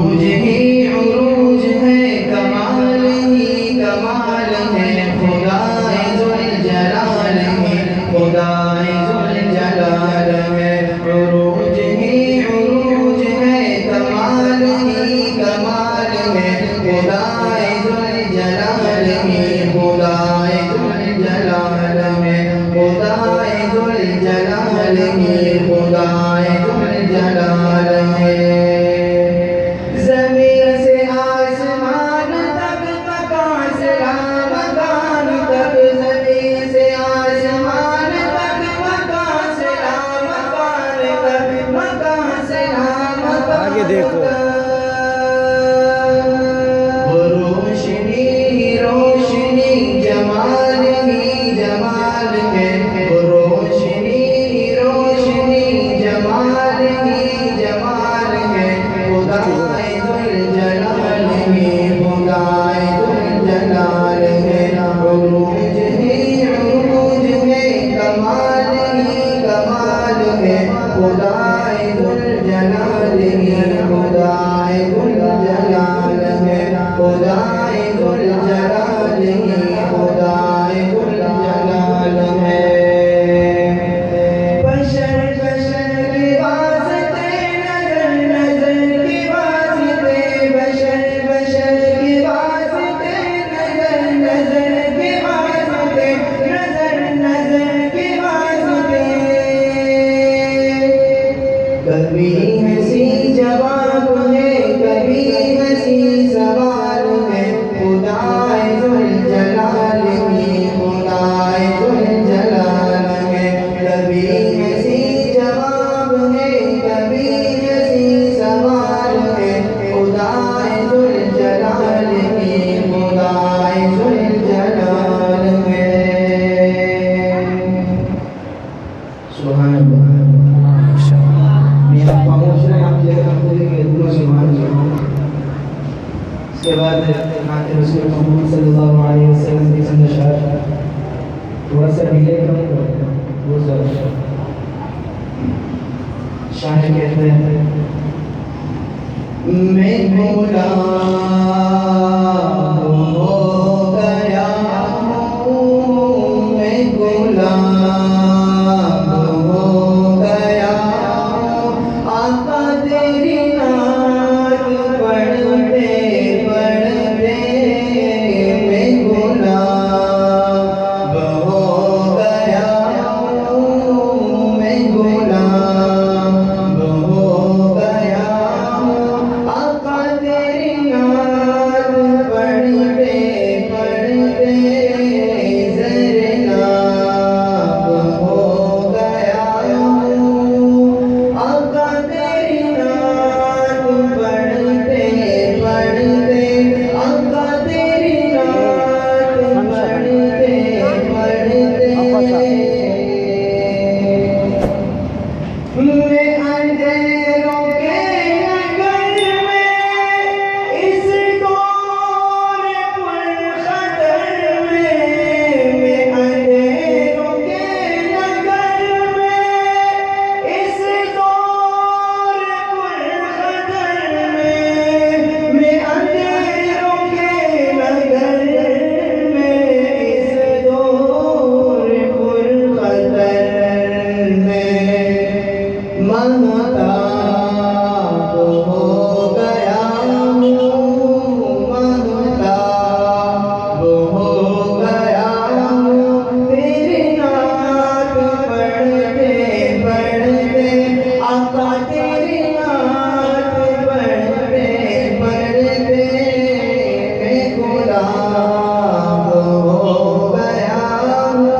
उरूज ही उरूज है, कमाल ही कमाल है, खुदाए जुल जलाल है, खुदाए जुल जलाल है। उरूज ही उरूज है, कमाल ही कमाल है, खुदाए जुल जलाल है, खुदाए जुल जलाल है, खुदाए जुल जलाल है, खुदाए जुल जलाल है। ज़मीन से आसमान तक, मकान से लामकान तक, ज़मीन से आसमान तक, मकान से लामकान तक, मकान से लामकान आगे देखो। वो रोशनी ही रोशनी, जमाल ही जमाल है, वो रोशनी ही रोशनी, जमाल ही जमाल है, खुदाए जुल जलाल है, खुदाए जुल जलाल है। उरूज ही उरूज है, कमाल ही कमाल है, खुदाए जुल जलाल है, खुदाए जुल जलाल है, खुदाए जुल जलाल है, खुदाए जुल जलाल है। बशर बशर के वास्ते, नजर नजर के वास्ते, बशर बशर के वास्ते, नजर नजर के वास्ते, नजर नजर के वास्ते। कभी हंसी जवाब है, कभी हंसी सवाल है, खुदाए जुल जलाल है, खुदाए जुल जलाल है। कभी हंसी जवाब है, कभी हंसी सवाल है, खुदाए जुल जलाल है, खुदाए जुल जलाल है। सुभान अल्लाह। मेरा खामोश है, आप जगह पूरी के दूर सुभान अल्लाह। इसके बाद नाते रसूल मोहम्मद सल्लल्लाहु अलैहि वसल्लम की संदेश थोड़ा सा डिले करूँगा, बहुत ज़्यादा। शायर कहते हैं, मैं गुलाम हो गया हूँ, मैं गुलाम हो गया हूँ, आका तेरी नात पढ़ते पढ़ते, मैं गुलाम हो गया हूँ, मैं गुलाम हो गया हूँ, आका तेरी नात पढ़ते पढ़ते, ज़रे नाब हो गया हूँ, आका तेरी नात पढ़ते पढ़ते, आका तेरी नात पढ़ते पढ़ते। मैं अंधेरों के नगर में, इस दौर पुरखतर में, मैं अंधेरों के नगर में, इस दौर पुरखतर में, मैं अंधेरों के नगर में, इस दौर पुरखतर में, महताब हो गया हूँ, महताब हो गया हूँ, तेरी नात पढ़ते पढ़ते, आका तेरी नात पढ़ते पढ़ते, मैं गुलाम हो गया हूँ,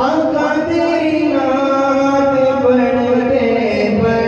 आका तेरी नात पढ़ते पढ़ते,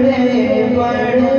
पढ़